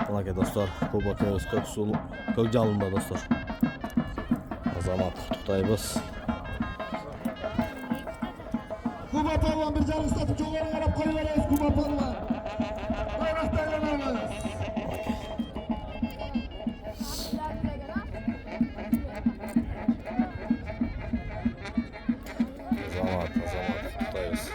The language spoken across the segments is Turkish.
Mınakey dostlar, Kubak Yavuz Köksulu Kökjalında dostlar. Azamat Kutayımız. Kuba Palvan bir canlı statü çoğları yarap koyuyoruz Kuba Palvan. Bayrakta ilanamaz. Azamat Kutayımız.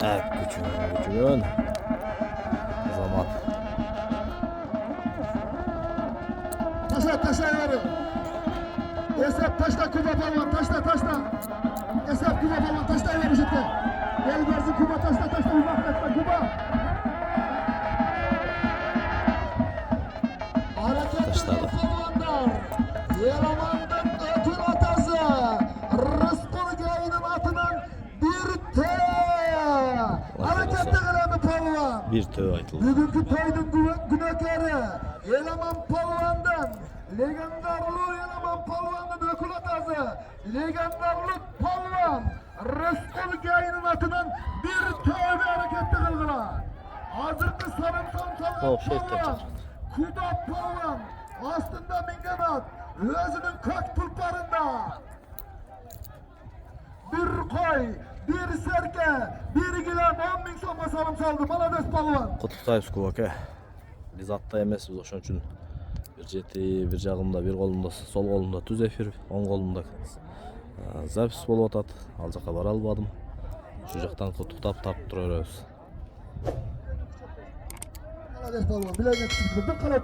Evet, küçüğün. Azamat. Taşla yarı. Esap taşla Kuba Palvan taşla. Esap Kuba Palvan taşla yarı şimdi. Gel görsün Kuba taşla uzak taşla Kuba. Hareket Kuba Palvanlar. Yaraman'dan ötür atası. Rıskol Gay'ın atından bir T. Harekette gelen Palvan. Bir tığ aytıldı. Bugünkü toydun günahkarı Eleman Palvan'dan legendarlı Eleman Palvan'dan ökül atası legendarlı Palvan Rıskol Gay'ın atından bir tövbe harekette kılgılar. Hazırkı sarımsan salgın Palvan Kuba Palvan aslında mingemat özünün kök pulparında bir koy, bir serke, bir gilen 10.000 soma sarım saldı. Malades Palvan. Kutluktayız Kubak. Biz atta emesiz o için bir jeti, bir jagımda, bir kolumda, sol kolumda tüz efir, on kolumda zapis bolup atat. Al jaka bara albadım. Şu jaktan kutuktap turarız. Malades Palvan. Bileğine çıktı. Bir kara